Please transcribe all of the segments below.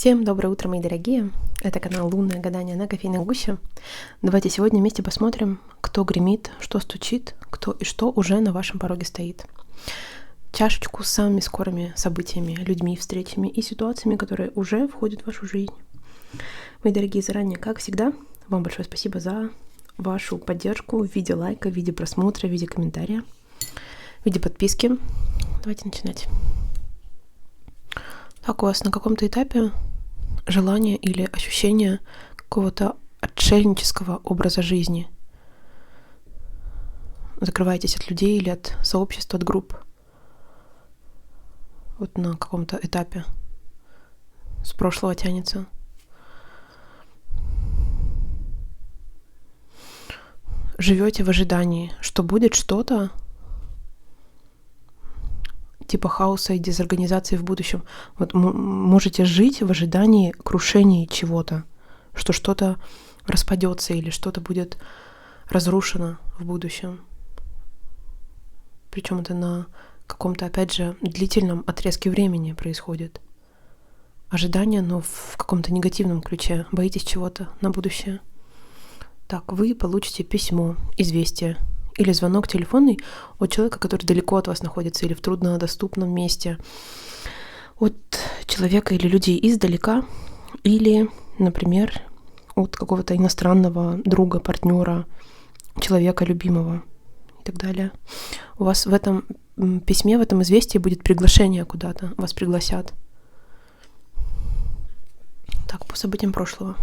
Всем доброе утро, мои дорогие. Это канал «Лунное гадание» на кофейной гуще. Давайте сегодня вместе посмотрим, кто гремит, что стучит, кто и что уже на вашем пороге стоит. Чашечку с самыми скорыми событиями, людьми, встречами и ситуациями, которые уже входят в вашу жизнь. Мои дорогие, заранее, как всегда, вам большое спасибо за вашу поддержку в виде лайка, в виде просмотра, в виде комментария, в виде подписки. Давайте начинать. Так, у вас на каком-то этапе желание или ощущение какого-то отшельнического образа жизни. Закрываетесь от людей или от сообщества, от групп. Вот на каком-то этапе с прошлого тянется. Живете в ожидании, что будет что-то типа хаоса и дезорганизации в будущем. Вот можете жить в ожидании крушения чего-то, что что-то распадется или что-то будет разрушено в будущем. Причем это на каком-то, опять же, длительном отрезке времени происходит. Ожидание, но в каком-то негативном ключе. Боитесь чего-то на будущее. Так, вы получите письмо, известие или звонок телефонный от человека, который далеко от вас находится или в труднодоступном месте, от человека или людей издалека, или, например, от какого-то иностранного друга, партнера, человека любимого и так далее. У вас в этом письме, в этом известии будет приглашение куда-то, вас пригласят. Так, по событиям прошлого.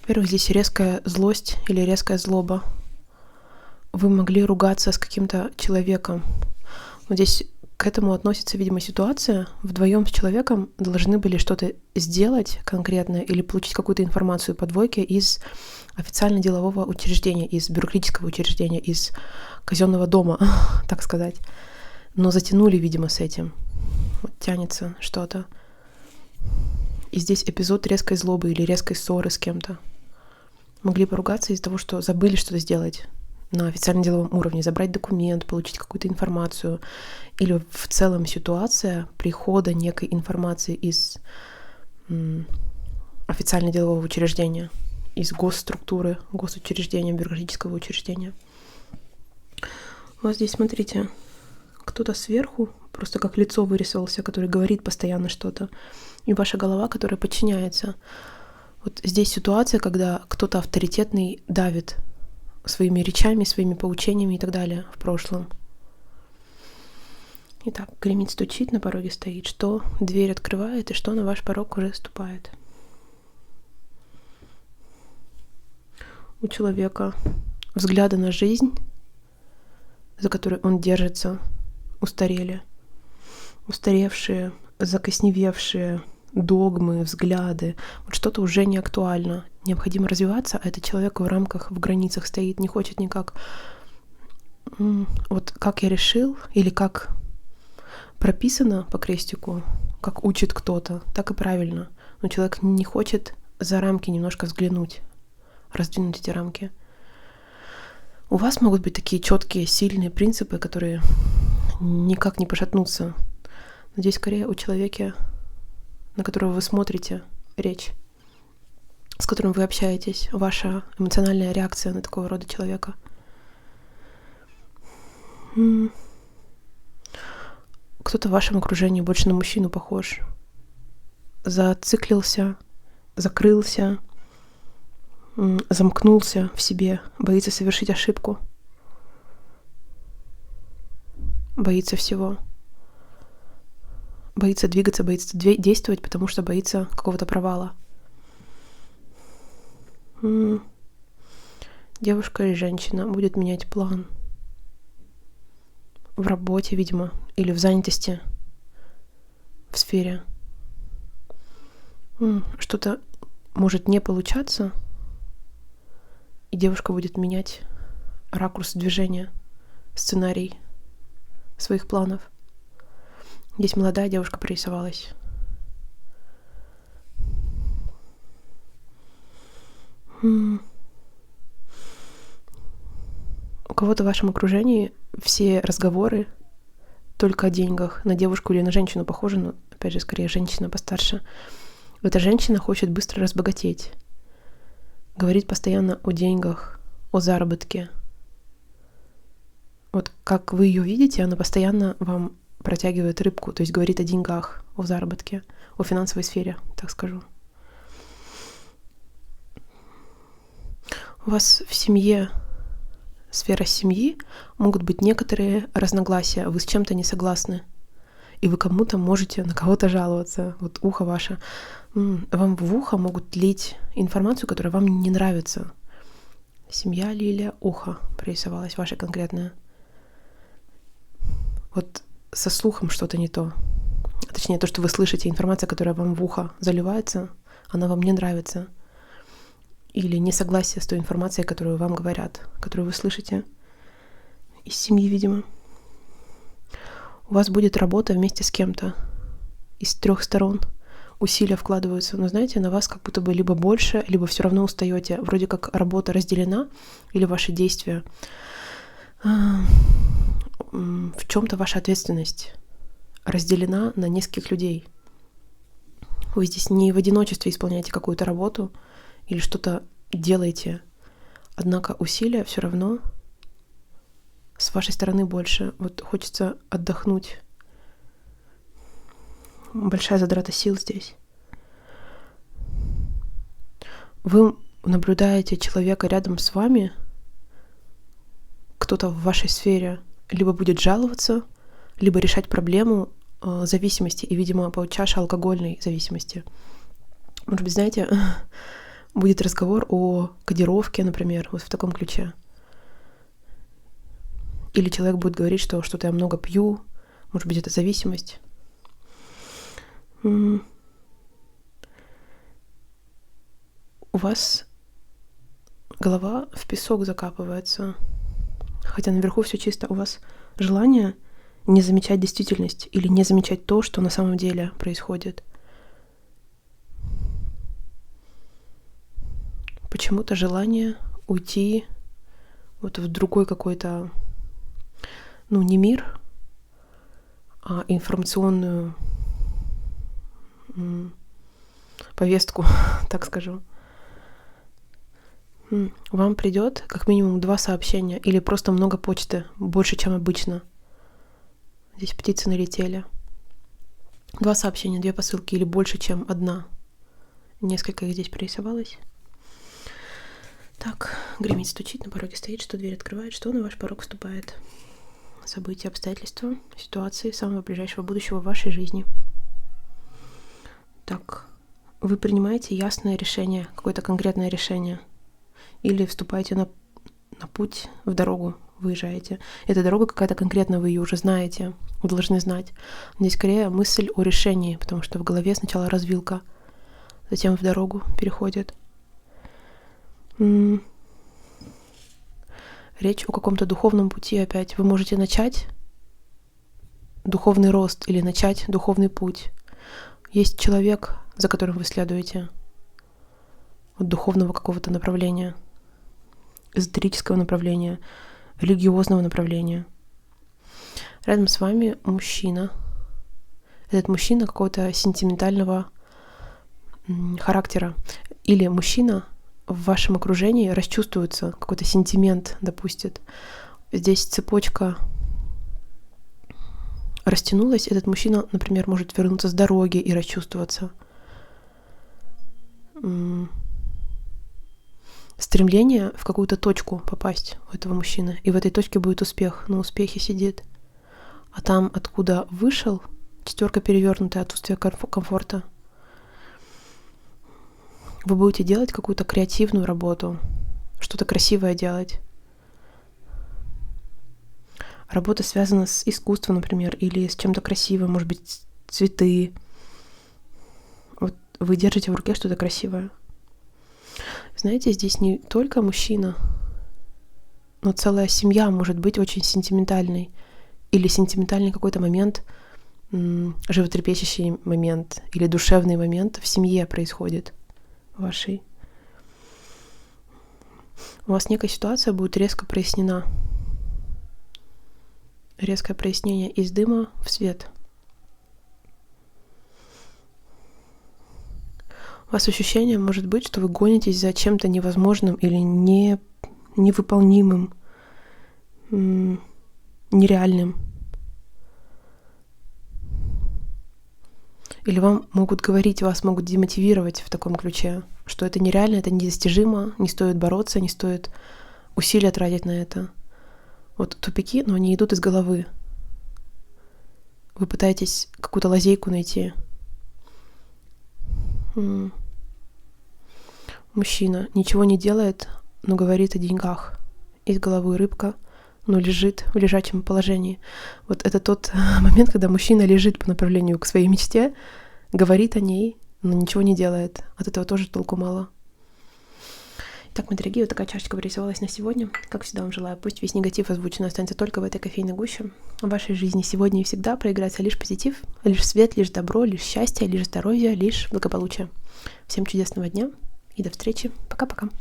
Во-первых, здесь резкая злость или резкая злоба. Вы могли ругаться с каким-то человеком. Вот здесь к этому относится, видимо, ситуация. Вдвоем с человеком должны были что-то сделать конкретное или получить какую-то информацию по двойке из официально-делового учреждения, из бюрократического учреждения, из казенного дома, так сказать. Но затянули, видимо, с этим. Вот тянется что-то. И здесь эпизод резкой злобы или резкой ссоры с кем-то. Могли поругаться из-за того, что забыли что-то сделать на официально-деловом уровне, забрать документ, получить какую-то информацию. Или в целом ситуация прихода некой информации из официально-делового учреждения, из госструктуры, госучреждения, бюрократического учреждения. У вас здесь, смотрите, кто-то сверху, просто как лицо вырисовался, который говорит постоянно что-то, и ваша голова, которая подчиняется. Вот здесь ситуация, когда кто-то авторитетный давит своими речами, своими поучениями и так далее в прошлом. Итак, гремит, стучит, на пороге стоит. Что дверь открывает и что на ваш порог уже ступает. У человека взгляды на жизнь, за которой он держится, устарели. Устаревшие, закосневевшие догмы, взгляды. Вот что-то уже не актуально. Необходимо развиваться, а этот человек в рамках, в границах стоит, не хочет никак. Вот как я решил, или как прописано по крестику, как учит кто-то, так и правильно. Но человек не хочет за рамки немножко взглянуть, раздвинуть эти рамки. У вас могут быть такие четкие, сильные принципы, которые никак не пошатнутся. Но здесь скорее у человека, на которого вы смотрите, речь, с которым вы общаетесь, ваша эмоциональная реакция на такого рода человека. Кто-то в вашем окружении больше на мужчину похож. Зациклился, закрылся, замкнулся в себе, боится совершить ошибку, боится всего. Боится двигаться, боится действовать, потому что боится какого-то провала. Девушка или женщина будет менять план в работе, видимо, или в занятости, в сфере. Что-то может не получаться, и девушка будет менять ракурс движения, сценарий своих планов. Здесь молодая девушка прорисовалась. У кого-то в вашем окружении все разговоры только о деньгах. На девушку или на женщину похожа, но, опять же, скорее женщина постарше. Эта женщина хочет быстро разбогатеть. Говорит постоянно о деньгах, о заработке. Вот как вы ее видите, она постоянно вам протягивает рыбку, то есть говорит о деньгах, о заработке, о финансовой сфере, так скажу. У вас в семье, сфера семьи, могут быть некоторые разногласия, вы с чем-то не согласны, и вы кому-то можете на кого-то жаловаться. Вот ухо ваше. Вам в ухо могут лить информацию, которая вам не нравится. Семья, лилия, ухо прорисовалось ваше конкретное. Вот со слухом что-то не то. Точнее, то, что вы слышите, информация, которая вам в ухо заливается, она вам не нравится. Или несогласие с той информацией, которую вам говорят, которую вы слышите из семьи, видимо. У вас будет работа вместе с кем-то из 3 сторон. Усилия вкладываются, но знаете, на вас как будто бы либо больше, либо все равно устаете. Вроде как работа разделена, или ваши действия. В чем-то ваша ответственность разделена на нескольких людей. Вы здесь не в одиночестве исполняете какую-то работу или что-то делаете, однако усилия все равно с вашей стороны больше. Вот хочется отдохнуть. Большая затрата сил здесь. Вы наблюдаете человека рядом с вами, кто-то в вашей сфере либо будет жаловаться, либо решать проблему зависимости, и, видимо, по чаше алкогольной зависимости. Может быть, знаете, будет разговор о кодировке, например, вот в таком ключе. Или человек будет говорить, что что-то я много пью, может быть, это зависимость. У вас голова в песок закапывается, хотя наверху все чисто. У вас желание не замечать действительность или не замечать то, что на самом деле происходит. Почему-то желание уйти вот в другой какой-то, не мир, а информационную повестку, так скажу. Вам придет как минимум 2 сообщения или просто много почты, больше, чем обычно. Здесь птицы налетели. 2 сообщения, 2 посылки или больше, чем 1. Несколько их здесь прорисовалось. Так, гремит, стучит, на пороге стоит, что дверь открывает, что на ваш порог вступает. События, обстоятельства, ситуации самого ближайшего будущего в вашей жизни. Так, вы принимаете ясное решение, какое-то конкретное решение, или вступаете на путь, в дорогу, выезжаете. Эта дорога какая-то конкретная, вы ее уже знаете, вы должны знать. Здесь скорее мысль о решении, потому что в голове сначала развилка, затем в дорогу переходит. Речь о каком-то духовном пути опять. Вы можете начать духовный рост или начать духовный путь. Есть человек, за которым вы следуете, от духовного какого-то направления, эзотерического направления, религиозного направления. Рядом с вами мужчина. Этот мужчина какого-то сентиментального характера. Или мужчина в вашем окружении расчувствуется, какой-то сентимент допустит. Здесь цепочка растянулась. Этот мужчина, например, может вернуться с дороги и расчувствоваться. Стремление в какую-то точку попасть у этого мужчины. И в этой точке будет успех. На успехе сидит. А там, откуда вышел, 4 перевернутая, отсутствие комфорта. Вы будете делать какую-то креативную работу, что-то красивое делать. Работа связана с искусством, например, или с чем-то красивым, может быть, цветы. Вот вы держите в руке что-то красивое. Знаете, здесь не только мужчина, но целая семья может быть очень сентиментальной. Или сентиментальный какой-то момент, животрепещущий момент, или душевный момент в семье происходит вашей. У вас некая ситуация будет резко прояснена. резкое прояснение из дыма в свет. У вас ощущение может быть, что вы гонитесь за чем-то невозможным или невыполнимым, нереальным. Или вам могут говорить, вас могут демотивировать в таком ключе, что это нереально, это недостижимо, не стоит бороться, не стоит усилия тратить на это. Вот тупики, но они идут из головы. Вы пытаетесь какую-то лазейку найти. Мужчина ничего не делает, но говорит о деньгах. Из головы рыбка, но лежит в лежачем положении. Вот это тот момент, когда мужчина лежит по направлению к своей мечте, говорит о ней, но ничего не делает. От этого тоже толку мало. Итак, мои дорогие, вот такая чашечка вырисовалась на сегодня. Как всегда вам желаю, пусть весь негатив озвученный останется только в этой кофейной гуще. В вашей жизни сегодня и всегда проиграется лишь позитив, лишь свет, лишь добро, лишь счастье, лишь здоровье, лишь благополучие. Всем чудесного дня и до встречи. Пока-пока.